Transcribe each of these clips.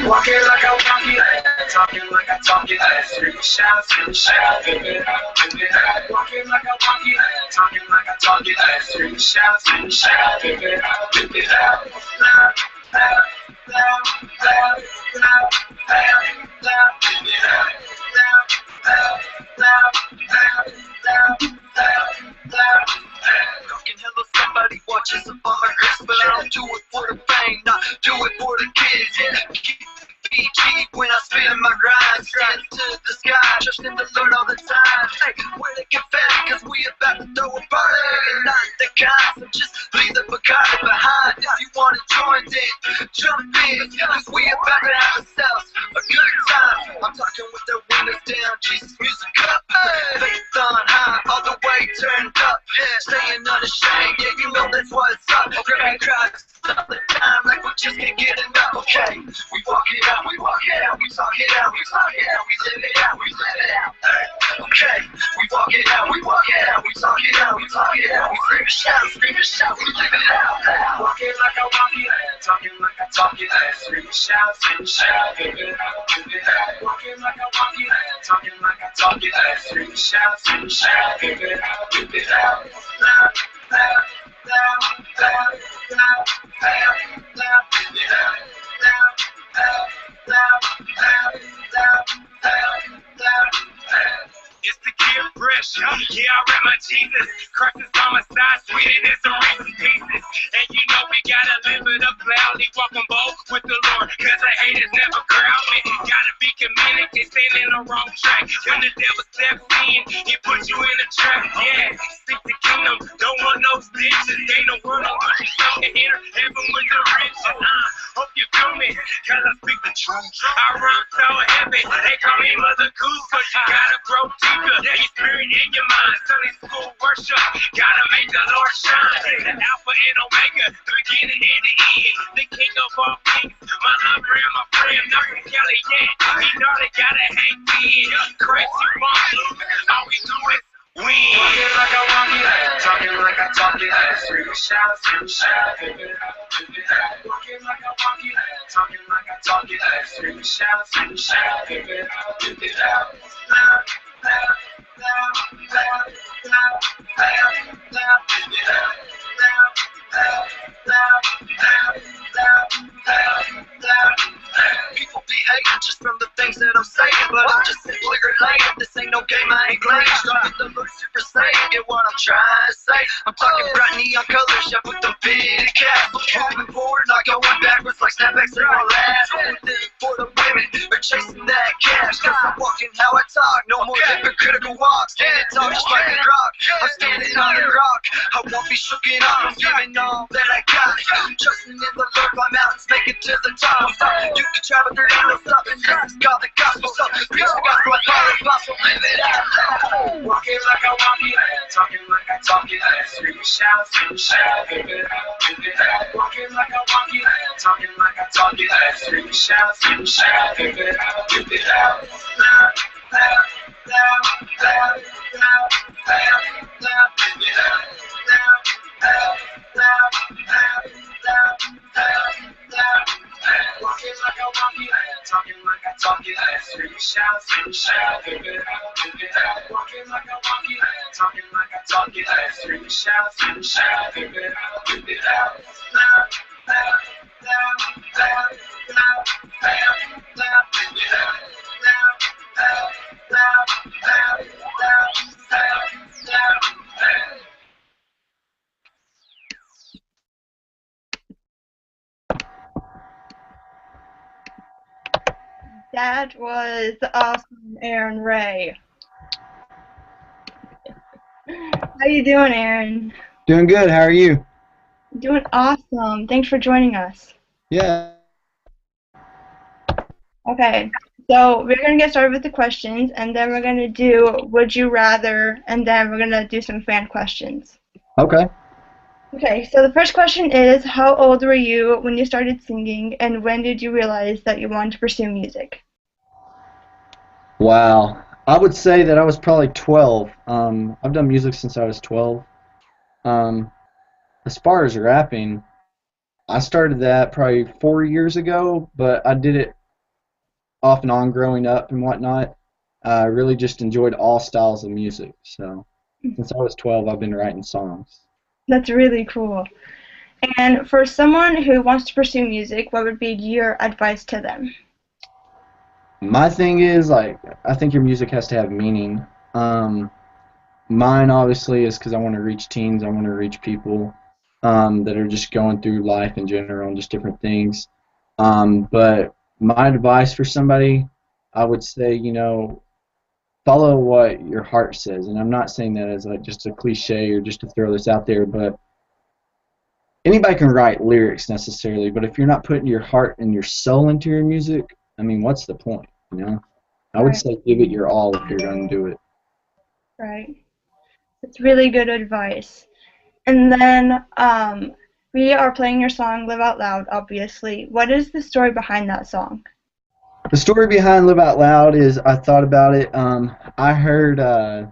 Walking like I walk it, talking like I talk it, scream shout, live it out, live it out. Walking like I walk it, talking like I talk it, scream shout, live it out, live it out. Loud, loud, loud, loud, loud, loud, loud, live it out. Loud, loud, loud, loud, loud, loud, loud. Fucking hello, somebody watches up on my wrist, but I don't do it for the fame, not do it for the kids. Yeah, keep PG when I spit in my grind, stand to the sky, trusting the Lord all the time. Hey, where the confetti, cause we about to throw a party, and not the kind, so just leave the Bacardi behind. If you wanna join, then jump in, cause we about to have ourselves a good time. I'm talking with the windows down, Jesus music up, faith on high, all the way turned up, staying unashamed, yeah, you know that's what's up. Grab crowds all the time, like we just can't get enough. Okay, we walk it out, we walk it out, we talk it out, we talk it out, we live it out, we live it out. Okay, we walk it out, we walk it out, we talk it out, we talk it out, we scream and shout, we live it out. Walking like I walk it, talking like I talk it, scream and shout, live it out, live it out. Walking like I walk it, talking like I talk it, scream and shout, live it out, live it out. Loud, loud, loud, loud, loud, loud, loud, live it out. Loud, loud, loud, loud, loud, loud, loud, loud. It's the kid fresh, yeah, I rap my Jesus. Christ is on my side, sweeter than some Reese's Pieces. And you know we gotta live it up loudly, walking bold with the Lord, cause the haters never crowd me. Gotta be committed, they stand in the wrong track. When the devil steps in, he puts you in a trap, yeah. Seek the kingdom, don't want no stitches. Ain't no word on what you so to enter heaven with the riches. Hope you feel me, cause I speak the truth. I run so heavy, they call me Mother Goose, cause you gotta grow deeper. Yeah, your spirit in your mind, Sunday school worship. Gotta make the Lord shine. The Alpha and Omega, the beginning and the end. The King of all kings, my lover and my friend, Dr. Kelly, yeah. He know they gotta hate me in. Crazy mom, all we do is win. Walking like I walk it, talking like I talk it, scream and shout, live it out, live it out. Walking like I walk it, talking like I talk it, scream and shout, live it out, live it out. Loud, loud, loud, loud, loud, loud, loud, live it out. Loud, loud, loud, loud, loud, loud, loud. People be hating just from the things that I'm saying, but I'm just simply relating. This ain't no game, I ain't playing. Start with the look super saiyan, get what I'm trying to say. I'm talking bright neon colors, yeah, with the big cap. Moving forward, not going backwards like snapbacks in my last. Living for the women, or chasing that cash. Cause I'm walking how I talk, no more hypocritical walks. Standing tall just like a rock, I'm standing on a rock. I won't be shooken off, I'm giving all that I got. Trusting in the Lord, my mountains make it to the top. You can travel through the hills up and this is called the gospel. So preach the gospel like all apostle, live it out. Walking like I walk it, talking like I talk it, scream and shout, live it out, live it out. Walking like I walk it, talking like I talk it, scream and shout, live it out, live it out. Loud, loud, loud, loud, loud, loud, loud, live it out. Loud, loud, loud, loud, loud, loud, loud. Walking like I walk it, talking like I talk it, scream and shout, live it out, live it out. Walking like I walk it, talking like I talk it, scream and shout, live it out, live it out. Loud, loud, loud, loud, loud, loud, loud, live it out. Loud, loud, loud, loud, loud, loud, loud, loud. That was awesome, Aaron Ray. How you doing, Aaron? Doing good. How are you? Doing awesome. Thanks for joining us. Yeah. Okay, so we're going to get started with the questions, and then we're going to do Would You Rather, and then we're going to do some fan questions. Okay. Okay, so the first question is, how old were you when you started singing, and when did you realize that you wanted to pursue music? Wow. I would say that I was probably 12. I've done music since I was 12. Um, as far as rapping, I started that probably 4 years ago, but I did it off and on growing up and whatnot. I really just enjoyed all styles of music. So since I was 12, I've been writing songs. That's really cool. And for someone who wants to pursue music, what would be your advice to them? My thing is, like, I think your music has to have meaning. Um, Mine obviously is because I want to reach teens. I want to reach people that are just going through life in general and just different things. But my advice for somebody, I would say, follow what your heart says. And I'm not saying that as like just a cliche or just to throw this out there, but anybody can write lyrics necessarily. But if you're not putting your heart and your soul into your music, I mean, what's the point? I would Right. say give it your all if you're going to do it. Right. That's really good advice. And then we are playing your song Live Out Loud, obviously. What is the story behind that song? The story behind Live Out Loud is I thought about it. I heard a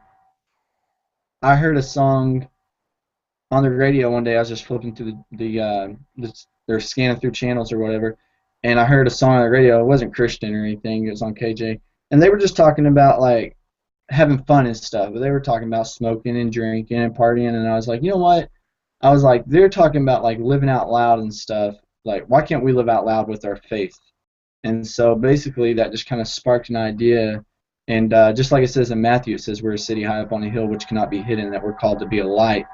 song on the radio one day. I was just flipping through they're scanning through channels or whatever, and I heard a song on the radio. It wasn't Christian or anything. It was on KJ, and they were just talking about like having fun and stuff. But they were talking about smoking and drinking and partying, and I was like, you know what? I was like, they're talking about like living out loud and stuff. Like, why can't we live out loud with our faith? And so basically that just kind of sparked an idea. And just like it says in Matthew, it says we're a city high up on a hill which cannot be hidden, that we're called to be a light.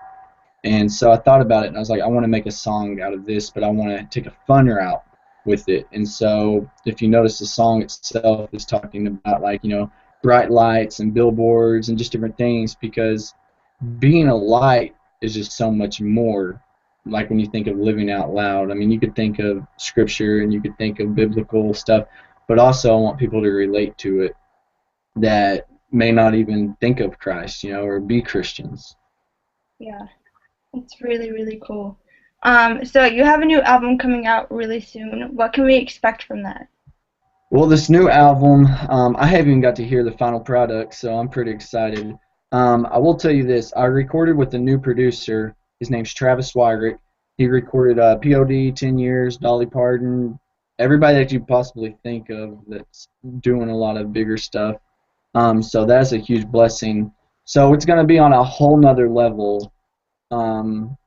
And so I thought about it, and I was like, I want to make a song out of this, but I want to take a fun route with it. And so if you notice, the song itself is talking about, like, bright lights and billboards and just different things, because being a light is just so much more. Like when you think of living out loud, I mean, you could think of scripture and you could think of biblical stuff, but also I want people to relate to it that may not even think of Christ, or be Christians. Yeah, it's really, really cool. So you have a new album coming out really soon. What can we expect from that? Well, this new album, I haven't even got to hear the final product, so I'm pretty excited. I will tell you this. I recorded with a new producer. His name's Travis Wyrick. He recorded POD, 10 Years, Dolly Parton, everybody that you possibly think of that's doing a lot of bigger stuff. So that's a huge blessing. So it's going to be on a whole nother level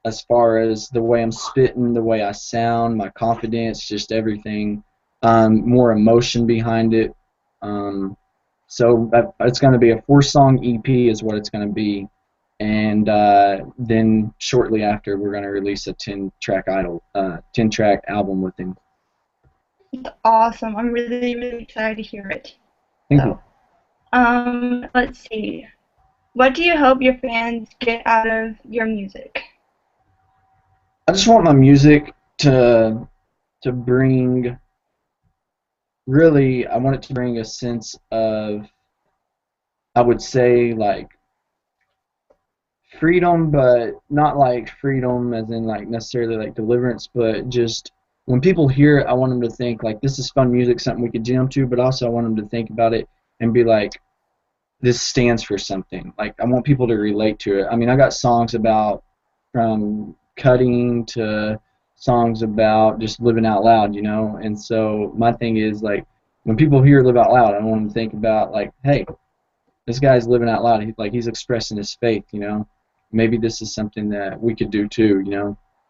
as far as the way I'm spitting, the way I sound, my confidence, just everything. More emotion behind it. So it's going to be a 4-song EP is what it's going to be. And then shortly after, we're going to release a 10-track album with him. It's awesome. I'm really, really excited to hear it. Thank you. Let's see. What do you hope your fans get out of your music? I just want my music to bring, really, I want it to bring a sense of, I would say, like, freedom, but not like freedom as in like necessarily like deliverance, but just when people hear it, I want them to think like this is fun music, something we could jam to, but also I want them to think about it and be like, this stands for something. Like, I want people to relate to it. I mean, I got songs about from cutting to songs about just living out loud, and so my thing is like when people hear Live Out Loud, I want them to think about like, hey, this guy's living out loud. He's expressing his faith, Maybe this is something that we could do too,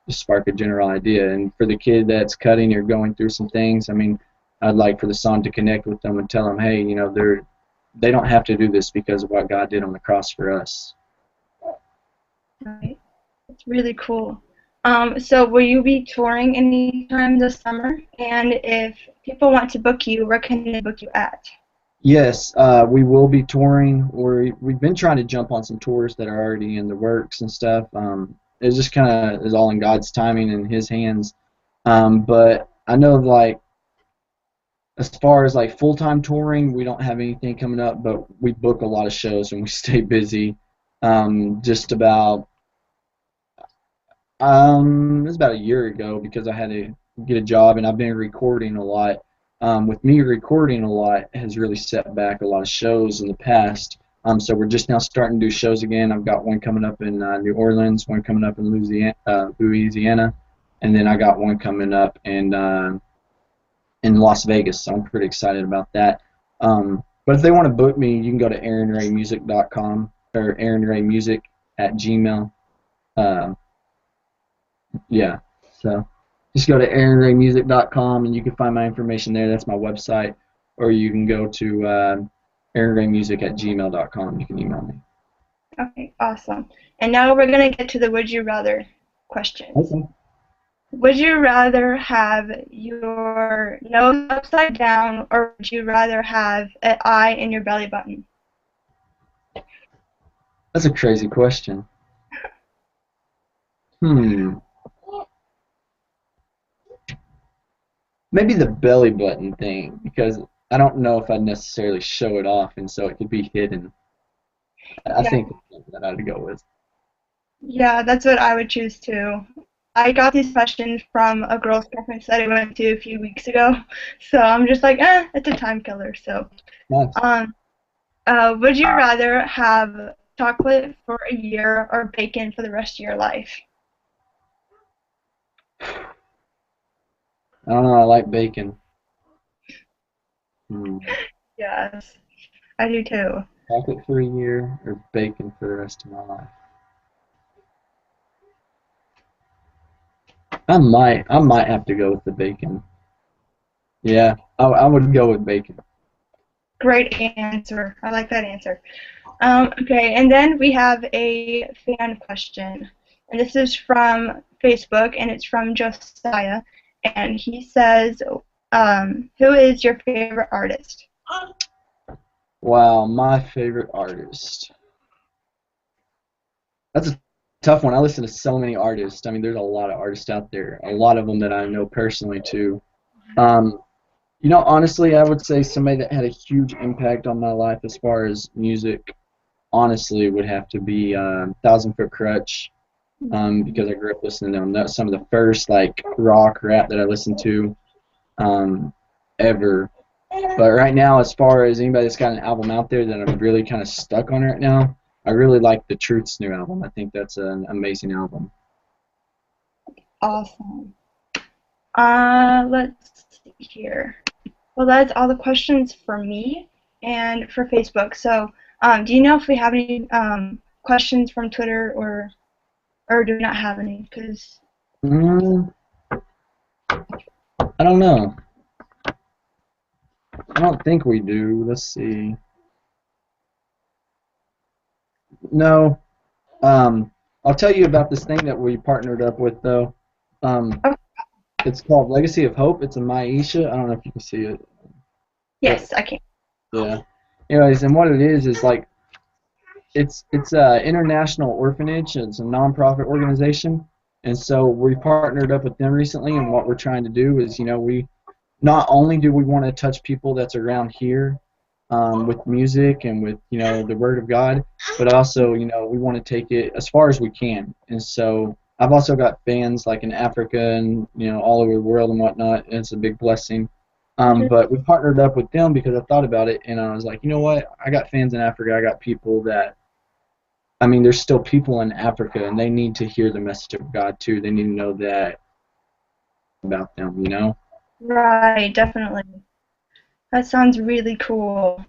just spark a general idea. And for the kid that's cutting or going through some things, I mean, I'd like for the song to connect with them and tell them, hey, they don't have to do this because of what God did on the cross for us. Right. It's really cool. So will you be touring anytime this summer? And if people want to book you, where can they book you at? Yes, we will be touring. We've been trying to jump on some tours that are already in the works and stuff. It just kind of is all in God's timing and His hands. But I know, like, as far as like full-time touring, we don't have anything coming up, but we book a lot of shows and we stay busy. Just about it was about a year ago because I had to get a job and I've been recording a lot. With me recording a lot has really set back a lot of shows in the past. So we're just now starting to do shows again. I've got one coming up in New Orleans, one coming up in Louisiana, and then I got one coming up in Las Vegas. So I'm pretty excited about that. But if they want to book me, you can go to AarronRayMusic.com or AarronRayMusic@gmail. Yeah. So just go to AarronRayMusic.com and you can find my information there. That's my website. Or you can go to AarronRayMusic@gmail.com. You can email me. Okay, awesome. And now we're going to get to the would you rather questions. Okay. Would you rather have your nose upside down, or would you rather have an eye in your belly button? That's a crazy question. Maybe the belly button thing, because I don't know if I'd necessarily show it off, and so it could be hidden. I Yeah. think that I'd go with. Yeah, that's what I would choose too. I got these questions from a girls' conference that I went to a few weeks ago, so I'm just like, it's a time killer. So, Nice. would you rather have chocolate for a year or bacon for the rest of your life? I don't know. I like bacon. Yes, I do too. Chocolate for a year or bacon for the rest of my life. I might have to go with the bacon. Yeah, I would go with bacon. Great answer. I like that answer. Okay, and then we have a fan question. And this is from Facebook, and it's from Josiah. And he says, who is your favorite artist? Wow, my favorite artist. That's a tough one. I listen to so many artists. I mean, there's a lot of artists out there. A lot of them that I know personally too. Honestly, I would say somebody that had a huge impact on my life as far as music, honestly, would have to be 1,000 Foot Crutch, because I grew up listening to them. That's some of the first like rock rap that I listened to ever. But right now, as far as anybody that's got an album out there that I'm really kind of stuck on right now, I really like The Truth's new album. I think that's an amazing album. Awesome. Let's see here. Well, that's all the questions for me and for Facebook. So, do you know if we have any questions from Twitter, or do we not have any? Because I don't know. I don't think we do. Let's see. No. I'll tell you about this thing that we partnered up with, though. It's called Legacy of Hope. It's a Maisha. I don't know if you can see it. yes, I can. Yeah. Anyways, and what it is like it's a international orphanage. It's a nonprofit organization, and so we partnered up with them recently. And what we're trying to do is, we not only do we want to touch people that's around here with music and with the Word of God, but also we want to take it as far as we can. And so I've also got fans like in Africa and all over the world and whatnot, and it's a big blessing. But we partnered up with them because I thought about it, and I was like, you know what? I got fans in Africa. I got people that, I mean, there's still people in Africa, and they need to hear the message of God too. They need to know that about them, Right, definitely. That sounds really cool.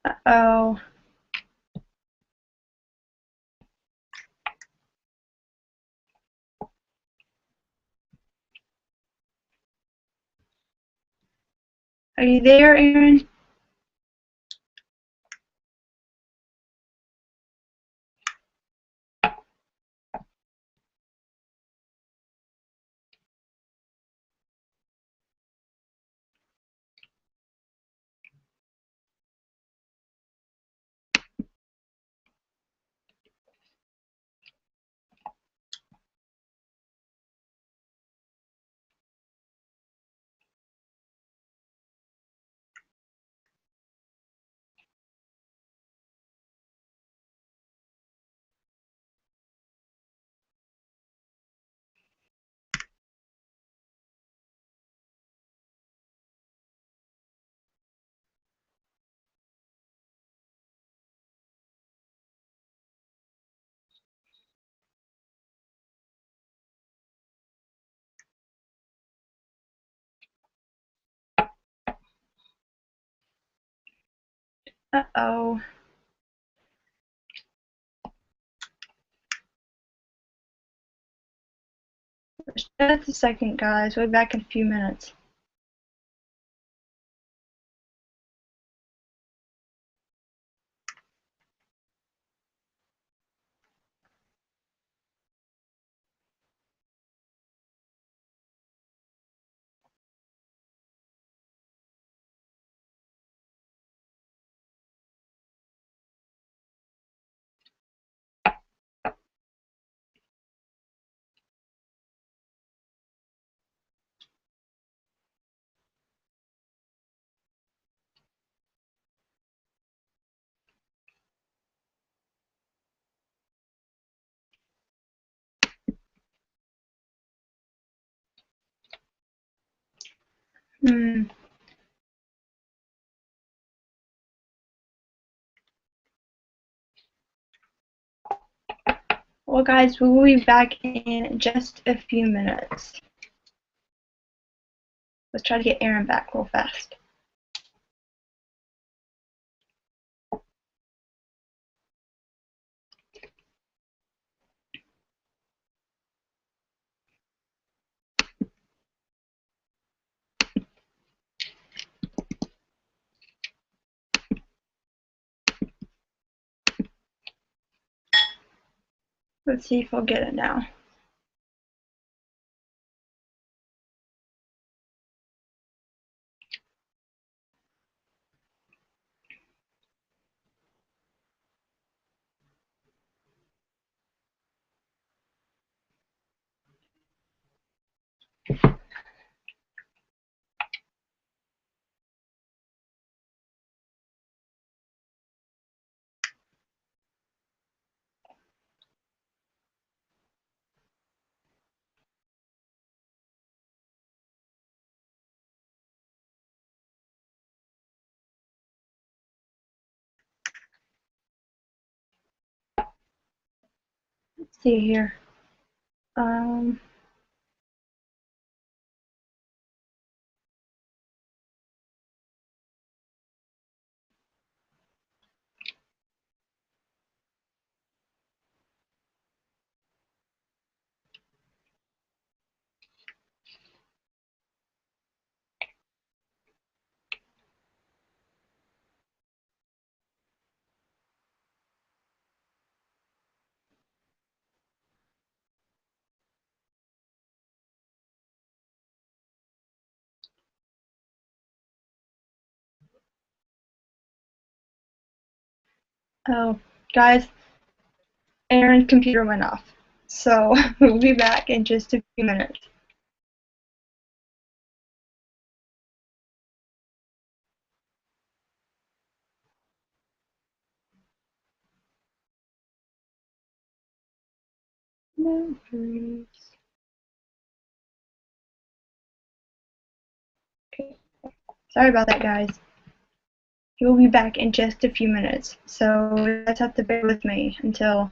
Uh-oh. Are you there, Aaron? Uh-oh. Just a second, guys. We'll be back in a few minutes. Hmm. Well, guys, we will be back in just a few minutes. Let's try to get Arron back real fast. Let's see if we'll get it now. Let's see here. Oh, guys, Arron's computer went off. So we'll be back in just a few minutes. No worries. Okay. Sorry about that, guys. He will be back in just a few minutes. So you guys have to bear with me until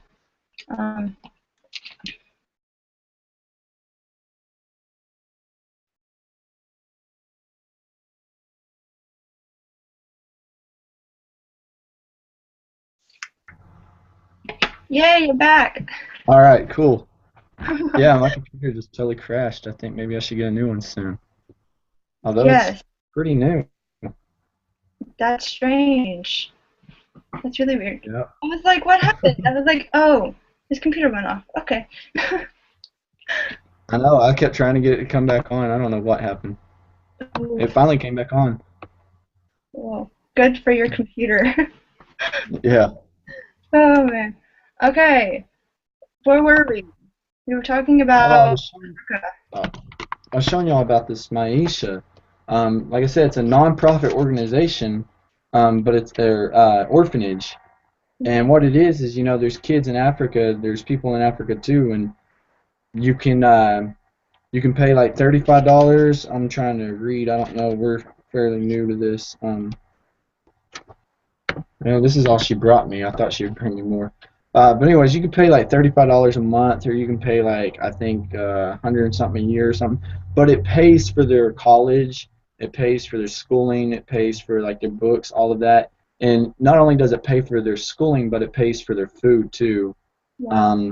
Yay, you're back! Alright, cool. Yeah, my computer just totally crashed. I think maybe I should get a new one soon. Although Yes, it's pretty new. that's strange. That's really weird. Yeah. I was like, what happened? I was like, oh, his computer went off. Okay. I know, I kept trying to get it to come back on. I don't know what happened. It finally came back on. Well, good for your computer. Yeah. Oh, man. Okay. Where were we? We were talking Oh, I about was showing y'all about this Maisha. Like I said, it's a non-profit organization, but it's their orphanage. And what it is, there's kids in Africa, there's people in Africa too, and you can pay like $35. I'm trying to read. I don't know. We're fairly new to this. This is all she brought me. I thought she would bring me more. But anyways, you can pay like $35 a month, or you can pay like I think 100 and something a year or something. But it pays for their college, it pays for their schooling, it pays for like their books, all of that. And not only does it pay for their schooling, but it pays for their food too. Yeah.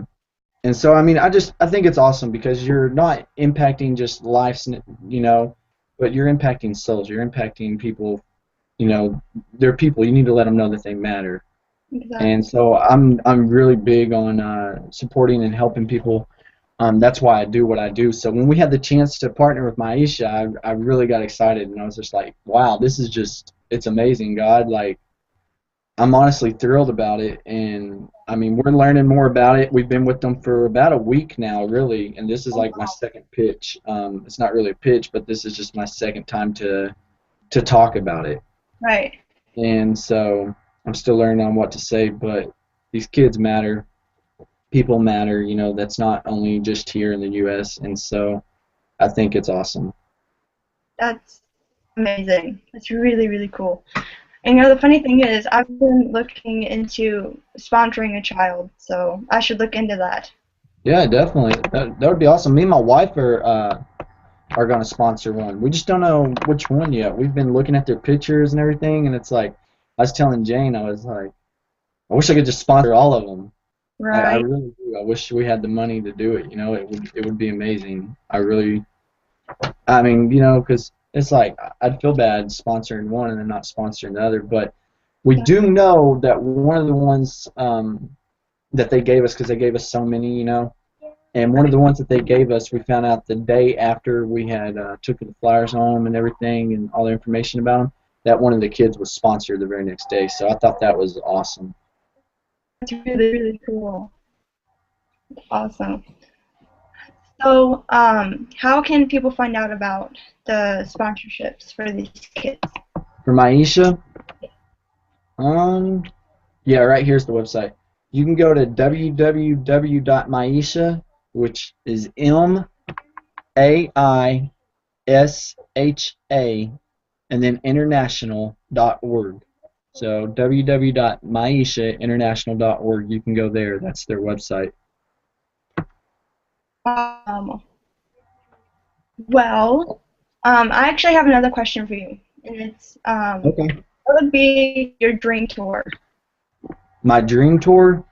And so, I mean, I think it's awesome because you're not impacting just lives, you know, but you're impacting souls. You're impacting people, you know, they're people. You need to let them know that they matter. Exactly. And so I'm really big on supporting and helping people. That's why I do what I do. So when we had the chance to partner with Maisha, I really got excited, and I was just like, wow, this is just, it's amazing, God. Like, I'm honestly thrilled about it, and I mean, we're learning more about it. We've been with them for about a week now, really, and this is like my second pitch. It's not really a pitch, but this is just my second time to talk about it. Right. And so I'm still learning on what to say, but these kids matter. People matter, you know, that's not only just here in the U.S., and so I think it's awesome. That's amazing. That's really, really cool. And you know, the funny thing is, I've been looking into sponsoring a child, so I should look into that. Yeah, definitely. That would be awesome. Me and my wife are going to sponsor one. We just don't know which one yet. We've been looking at their pictures and everything, and it's like, I was telling Jane, I was like, I wish I could just sponsor all of them. I Right. really do. I wish we had the money to do it. You know, it would be amazing. I mean, you know, because it's like I'd feel bad sponsoring one and then not sponsoring the other. But we do know that one of the ones that they gave us, because they gave us so many, you know, and one of the ones that they gave us, we found out the day after we had took the flyers home and everything and all the information about them, that one of the kids was sponsored the very next day. So I thought that was awesome. That's really, really cool. Awesome. So, how can people find out about the sponsorships for these kids? For Maisha, yeah, right here's the website. You can go to www.maisha, which is MAISHA, and then international.org. So www.maishainternational.org. You can go there. That's their website. Um, well, I actually have another question for you, and it's, Okay. what would be your dream tour? My dream tour.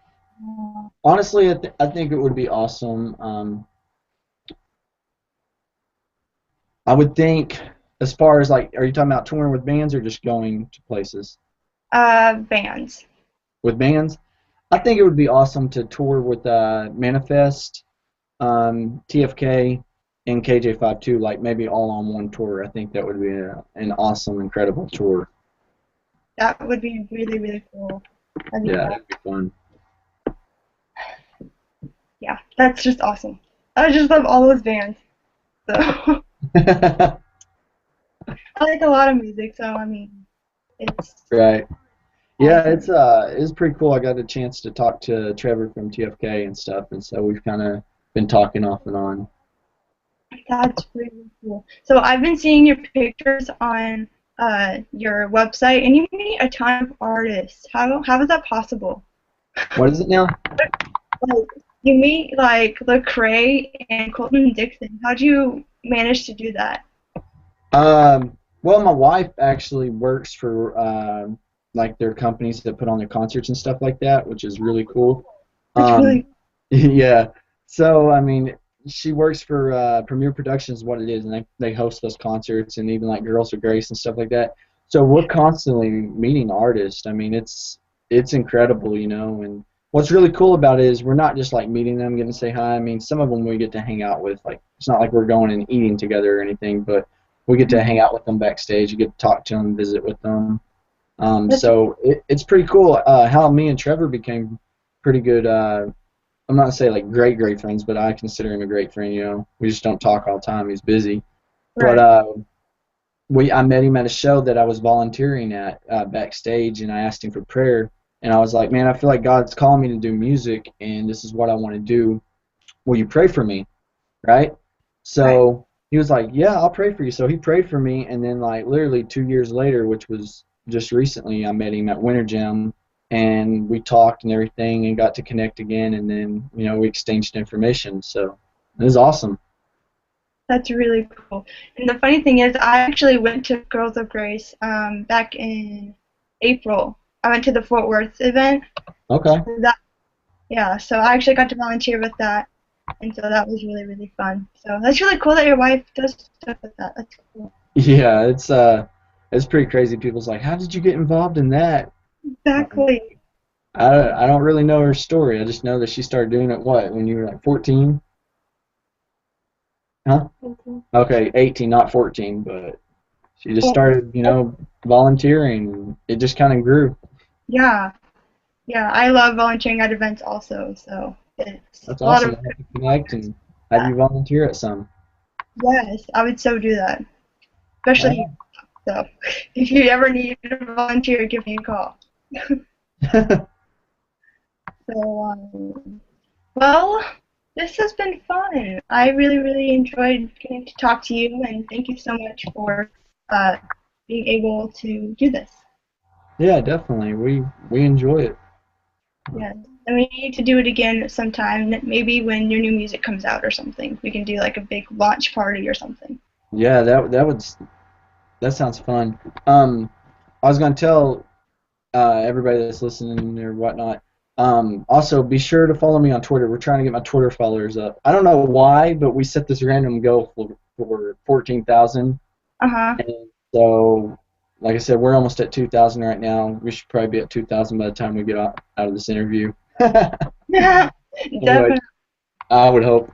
Honestly, I think it would be awesome. I would think, as far as like, are you talking about touring with bands or just going to places Bands. with bands? I think it would be awesome to tour with Manifest, TFK, and KJ52, like maybe all on one tour. I think that would be an awesome, incredible tour. That would be really, really cool. That'd be Yeah, fun. that'd be fun. Yeah, that's just awesome. I just love all those bands. So I like a lot of music, so I mean, it's Right. Yeah, awesome. it's pretty cool. I got a chance to talk to Trevor from TFK and stuff, and so we've kind of been talking off and on. That's really cool. So I've been seeing your pictures on your website, and you meet a ton of artists. How is that possible? What is it now? Like, you meet like Lecrae and Colton Dixon. How'd you manage to do that? Well, my wife actually works for like their companies that put on their concerts and stuff like that, which is really cool. That's Um, really yeah. So I mean, she works for Premier Productions, is what it is, and they host those concerts and even like Girls with Grace and stuff like that. So we're constantly meeting artists. I mean, it's incredible, you know. And what's really cool about it is we're not just like meeting them, getting to say hi. I mean, some of them we get to hang out with. Like it's not like we're going and eating together or anything, but we get to hang out with them backstage. You get to talk to them, visit with them. that's So it's pretty cool how me and Trevor became pretty good. I'm not gonna say like great friends, but I consider him a great friend. You know, we just don't talk all the time. He's busy. But right. I met him at a show that I was volunteering at backstage, and I asked him for prayer. And I was like, man, I feel like God's calling me to do music, and this is what I want to do. Will you pray for me? Right? Right. So he was like, yeah, I'll pray for you. So he prayed for me, and then like literally 2 years later, which was just recently, I met him at Winter Gym, and we talked and everything, and got to connect again, and then we exchanged information. So it was awesome. That's really cool. And the funny thing is, I actually went to Girls of Grace back in April, I went to the Fort Worth event. Okay. Yeah, so I actually got to volunteer with that, and so that was really, really fun. So that's really cool that your wife does stuff with that. That's cool. Yeah, it's pretty crazy. People's like, how did you get involved in that? Exactly. I don't really know her story. I just know that she started doing it when you were like 14? Huh? Okay, 18, not 14, but she just started, volunteering. It just kind of grew. Yeah, yeah, I love volunteering at events also, so it's That's a lot of awesome. I'll have to connect and have you volunteer at some. yes, I would so do that. All Especially so if you ever need a volunteer, give me a call. right. So well, this has been fun. I really, really enjoyed getting to talk to you, and thank you so much for uh, being able to do this. Yeah, definitely. We enjoy it. Yes, and we need to do it again sometime. Maybe when your new music comes out or something, we can do like a big launch party or something. Yeah, that sounds fun. I was gonna tell everybody that's listening or whatnot. Also, be sure to follow me on Twitter. We're trying to get my Twitter followers up. I don't know why, but we set this random goal for 14,000. Uh-huh. And so, like I said, we're almost at 2,000 right now. We should probably be at 2,000 by the time we get out of this interview. Yeah, Anyway, definitely. I would hope.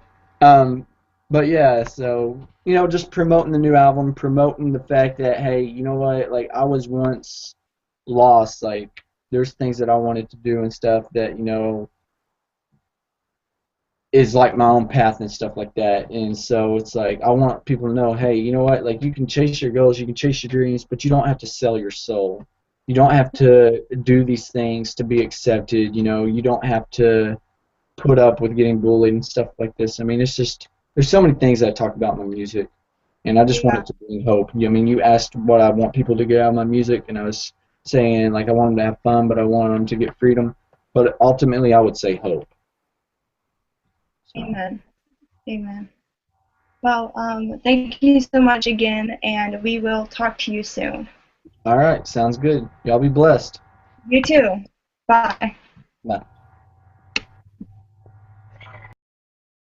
But yeah, so just promoting the new album, promoting the fact that hey, you know what? Like I was once lost. Like there's things that I wanted to do and stuff that is like my own path and stuff like that. And so it's like I want people to know, hey, you know what? Like you can chase your goals, you can chase your dreams, but you don't have to sell your soul. You don't have to do these things to be accepted. You don't have to put up with getting bullied and stuff like this. I mean, it's just there's so many things that I talk about in my music, and I just want Yeah, it to bring hope. I mean, you asked what I want people to get out of my music, and I was saying like I want them to have fun, but I want them to get freedom. But ultimately, I would say hope. So, amen. Amen. Well, thank you so much again, and we will talk to you soon. all right, sounds good. Y'all be blessed. You too. Bye. Bye.